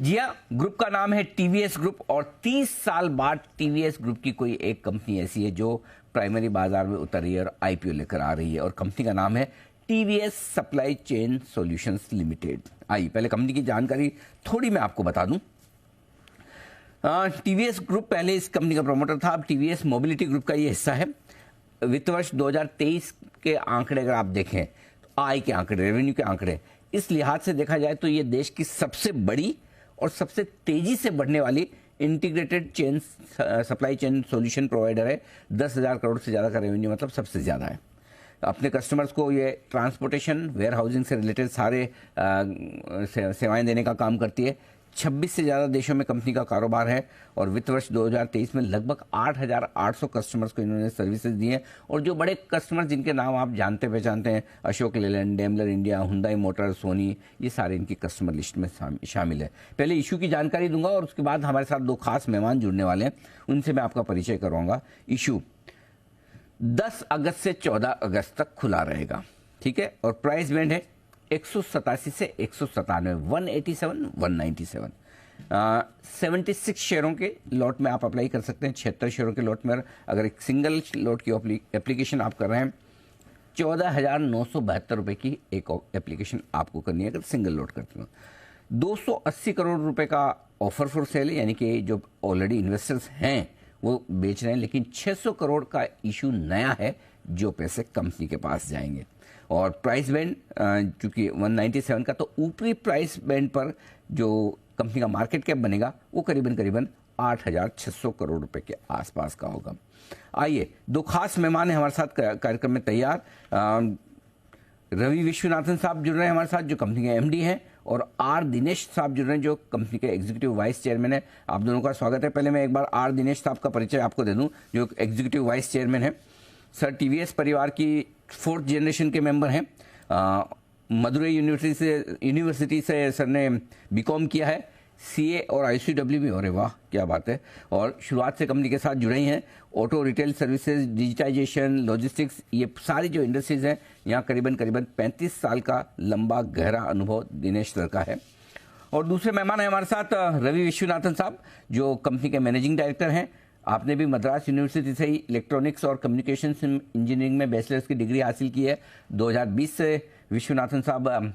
जी हाँ, ग्रुप का नाम है टीवीएस ग्रुप और 30 साल बाद टीवीएस ग्रुप की कोई एक कंपनी ऐसी है जो प्राइमरी बाजार में उतर रही है और आईपीओ लेकर आ रही है और कंपनी का नाम है TVS supply chain solutions limited. आइए पहले कंपनी की जानकारी थोड़ी मैं आपको बता दूं। टीवीएस ग्रुप पहले इस कंपनी का प्रमोटर था, अब टीवीएस मोबिलिटी ग्रुप का ये हिस्सा है। वित्त वर्ष 2023 के आंकड़े अगर आप देखें तो आय के आंकड़े, रेवेन्यू के आंकड़े, इस लिहाज से देखा जाए तो ये देश की सबसे बड़ी और सबसे तेजी से बढ़ने वाली integrated chain supply chain solution provider है। 10,000 करोड़ से ज़्यादा का रेवेन्यू मतलब सबसे ज़्यादा है। अपने कस्टमर्स को ये ट्रांसपोर्टेशन, वेयर हाउसिंग से रिलेटेड सारे सेवाएं देने का काम करती है। 26 से ज़्यादा देशों में कंपनी का कारोबार है और वित्त वर्ष 2023 में लगभग 8,800 कस्टमर्स को इन्होंने सर्विसेज दी हैं। और जो बड़े कस्टमर्स जिनके नाम आप जानते पहचानते हैं, Ashok Leyland, Daimler India, Hyundai motor, Sony, ये सारे इनकी कस्टमर लिस्ट में शामिल है। पहले इशू की जानकारी दूंगा और उसके बाद हमारे साथ दो खास मेहमान जुड़ने वाले हैं, उनसे मैं आपका परिचय करवाऊंगा। इशू 10 अगस्त से 14 अगस्त तक खुला रहेगा, ठीक है, और प्राइस बैंड है 187 से 197, 187, 197। 76 शेयरों के लॉट में आप अप्लाई कर सकते हैं। 76 शेयरों के लॉट में अगर एक सिंगल लॉट की एप्लीकेशन आप कर रहे हैं, 14,972 रुपये की एक एप्लीकेशन आपको करनी है अगर सिंगल लॉट करते हो। 280 करोड़ रुपए का ऑफर फॉर सेल है, यानी कि जो ऑलरेडी इन्वेस्टर्स हैं वो बेच रहे हैं, लेकिन 600 करोड़ का इशू नया है जो पैसे कंपनी के पास जाएंगे। और प्राइस बैंड चूंकि 197 का, तो ऊपरी प्राइस बैंड पर जो कंपनी का मार्केट कैप बनेगा वो करीबन 8,600 करोड़ रुपए के आसपास का होगा। आइए, दो खास मेहमान हैं हमारे साथ कार्यक्रम में तैयार। रवि विश्वनाथन साहब जुड़ रहे हैं हमारे साथ जो कंपनी के एमडी हैं, और आर दिनेश साहब जुड़ रहे हैं जो कंपनी के एग्जीक्यूटिव वाइस चेयरमैन है। आप दोनों का स्वागत है। पहले मैं एक बार आर दिनेश साहब का परिचय आपको दे दूं जो एग्जीक्यूटिव वाइस चेयरमैन है। सर टीवीएस परिवार की 4th जनरेशन के मेंबर हैं। मदुरई यूनिवर्सिटी से सर ने बीकॉम किया है, सीए और आईसीडब्ल्यू भी। अरे वाह, क्या बात है। और शुरुआत से कंपनी के साथ जुड़े ही हैं। Auto retail services, digitisation, logistics, ये सारी जो इंडस्ट्रीज हैं, यहाँ करीबन 35 साल का लंबा गहरा अनुभव दिनेश सर का है। और दूसरे मेहमान हैं हमारे साथ रवि विश्वनाथन साहब जो कंपनी के मैनेजिंग डायरेक्टर हैं। आपने भी मद्रास यूनिवर्सिटी से ही इलेक्ट्रॉनिक्स और कम्युनिकेशन इंजीनियरिंग में बैचलर्स की डिग्री हासिल की है। 2020 से विश्वनाथन साहब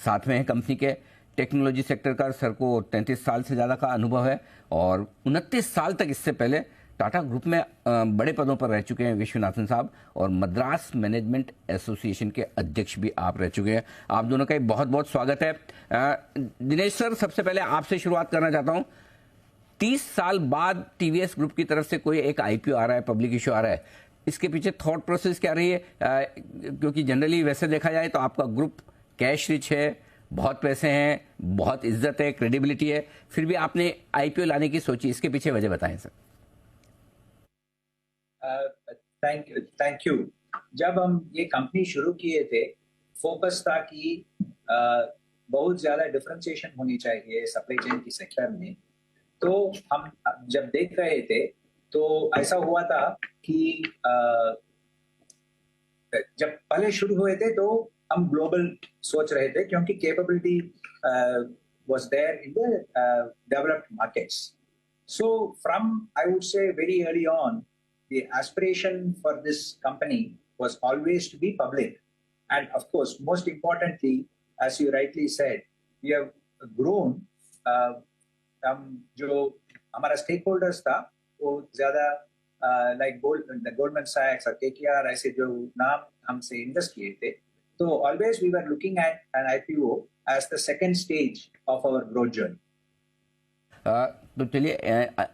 साथ में हैं कंपनी के। टेक्नोलॉजी सेक्टर का सर को 33 साल से ज़्यादा का अनुभव है और 29 साल तक इससे पहले टाटा ग्रुप में बड़े पदों पर रह चुके हैं विश्वनाथन साहब, और मद्रास मैनेजमेंट एसोसिएशन के अध्यक्ष भी आप रह चुके हैं। आप दोनों का बहुत बहुत स्वागत है। दिनेश सर, सबसे पहले आपसे शुरुआत करना चाहता हूँ। 30 साल बाद टीवीएस ग्रुप की तरफ से कोई एक आईपीओ आ रहा है, पब्लिक इशू आ रहा है, इसके पीछे थॉट प्रोसेस क्या रही है? क्योंकि जनरली वैसे देखा जाए तो आपका ग्रुप कैश रिच है, बहुत पैसे हैं, बहुत इज्जत है, क्रेडिबिलिटी है, फिर भी आपने आईपीओ लाने की सोची, इसके पीछे वजह बताएं सर। Thank you. जब हम ये कंपनी शुरू किए थे, फोकस था कि बहुत ज्यादा डिफरेंशिएशन होनी चाहिए सप्लाई चेन की सेक्टर में। तो हम जब देख रहे थे तो ऐसा हुआ था कि जब पहले शुरू हुए थे तो हम ग्लोबल सोच रहे थे क्योंकि capability was there in the developed markets. So from, I would say, very early on, the aspiration for this company was always to be public. And of course, most importantly, as you rightly said, we have grown. जो हमारा stake holders था वो ज्यादा like Goldman सैक्स और KKR ऐसे जो नाम हमसे इन्वेस्ट किए थे, तो always we were looking at an IPO as the second stage of our growth journey. तो चलिए,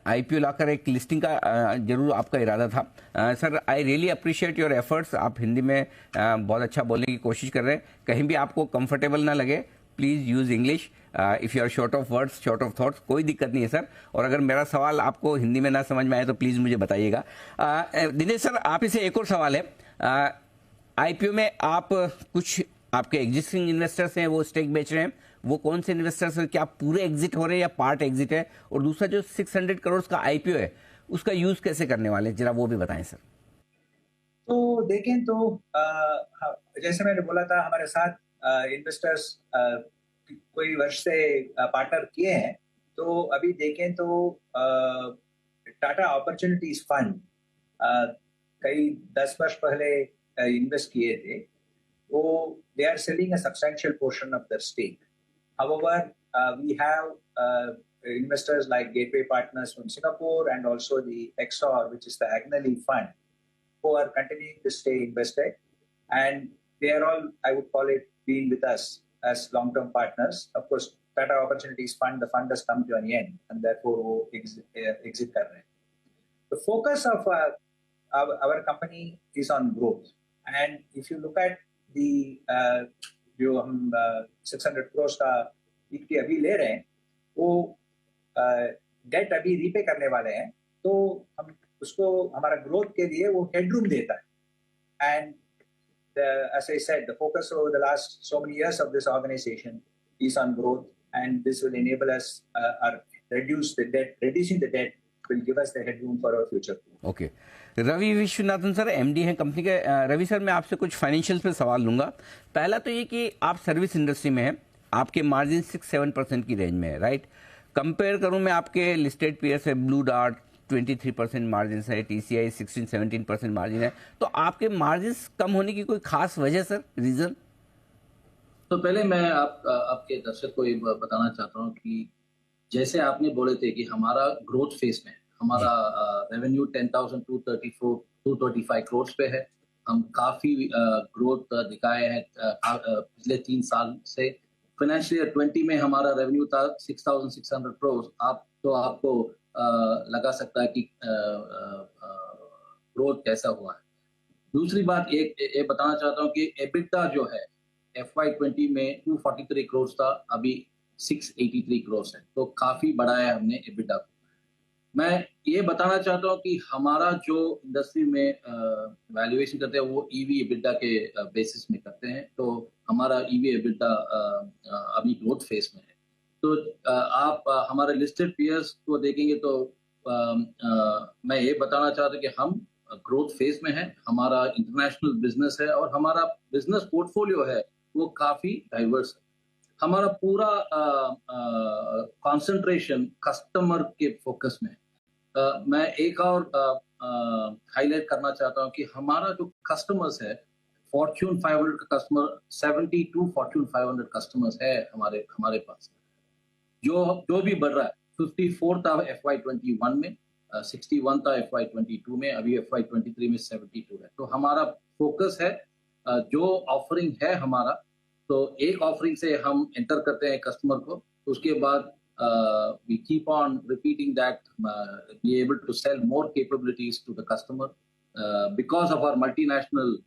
आईपीओ लाकर एक लिस्टिंग का जरूर आपका इरादा था। Sir, I really appreciate your efforts. आप हिंदी में बहुत अच्छा बोलने की कोशिश कर रहे हैं। कहीं भी आपको कंफर्टेबल ना लगे, please use English. If you are short of words, short of thoughts, कोई दिक्कत नहीं है सर। और अगर मेरा सवाल आपको हिंदी में ना समझ में आए तो प्लीज़ मुझे बताइएगा। दिनेश सर, आप इसे एक और सवाल है। आईपीओ में आप कुछ आपके एग्जिस्टिंग इन्वेस्टर्स हैं वो स्टेक बेच रहे हैं, वो कौन से इन्वेस्टर्स हैं? क्या पूरे एग्जिट हो रहे हैं या पार्ट एग्जिट है? और दूसरा जो 600 करोड़ का आईपीओ है उसका यूज़ कैसे करने वाले हैं, जरा वो भी बताएं सर। तो देखें तो जैसे मैंने बोला था, हमारे साथ इन्वेस्टर्स कोई वर्ष से पार्टनर किए हैं तो अभी देखें तो टाटा अपॉर्चुनिटीज फंड कई 10 वर्ष पहले इन्वेस्ट किए थे, वो they are selling a substantial portion of their stake. However, we have investors like Gateway Partners from Singapore and also the XOR, which is the Agnelli Fund, who are continuing to stay invested. And they are all, I would call it, being with us as long-term partners. Of course, Tata Opportunities Fund, the fund has come to an end, and therefore वो exit कर रहे हैं. The focus of our company is on growth. And if you look at the जो हम 600 crore का equity अभी ले रहे हैं, वो डेट अभी रीपे करने वाले हैं, तो हम उसको हमारा ग्रोथ के लिए वो हेडरूम देता है. And as I said, the focus over the last so many years of this organization is on growth, and this will enable us reduce the debt. Reducing the debt will give us the headroom for our future. Okay Ravi Vishwanathan sir MD हैं company के. Ravi sir, मैं आपसे कुछ financial पे सवाल लूंगा. पहला तो ये कि आप सर्विस इंडस्ट्री में हैं, आपके मार्जिन 6-7% की रेंज में है, राइट. कंपेयर करूं मैं आपके लिस्टेड पीयर्स है, ब्लू डार्ट 23% मार्जिन है, टीसीआई 16-17% मार्जिन है, तो आपके मार्जिन कम होने की कोई खास वजह सर, रीजन? तो पहले मैं आपके दर्शक को ये बताना चाहता हूँ कि जैसे आपने बोले थे कि हमारा ग्रोथ फेज में हमारा रेवेन्यू 10,235 करोड़ पे है. हम काफी ग्रोथ दिखाए हैं पिछले 3 साल से. फाइनेंशियल ईयर 20 में हमारा रेवेन्यू था 6,600 करोड़. आपको लगा सकता है कि ग्रोथ कैसा हुआ है. दूसरी बात ये बताना चाहता हूँ कि एबिटा जो है FY20 में 243 करोड़ था, अभी 683 करोड़ है, तो काफी बढ़ाया हमने एबिटा को. मैं ये बताना चाहता हूँ कि हमारा जो इंडस्ट्री में वैल्यूएशन करते हैं वो ईवी एबिटा के बेसिस में करते हैं. तो हमारा ईवी एबिटा अभी ग्रोथ फेज में है. तो आप हमारे लिस्टेड पीयर्स को देखेंगे तो मैं ये बताना चाहता हूँ कि हम ग्रोथ फेज में है. हमारा इंटरनेशनल बिजनेस है और हमारा बिजनेस पोर्टफोलियो है वो काफी डाइवर्स है. हमारा पूरा कंसंट्रेशन कस्टमर के फोकस में है. मैं एक और हाईलाइट करना चाहता हूं कि हमारा जो कस्टमर्स है, फॉर्च्यून 500 का कस्टमर, 72 फॉर्च्यून 500 कस्टमर्स है हमारे पास, जो भी बढ़ रहा है. 54 था FY21 में, 61 था FY22 में, अभी FY23 में 72 है. तो हमारा फोकस है जो ऑफरिंग है हमारा, तो एक ऑफरिंग से हम एंटर करते हैं कस्टमर को, उसके बाद we keep on repeating that, be able to sell more capabilities to the customer because of our multinational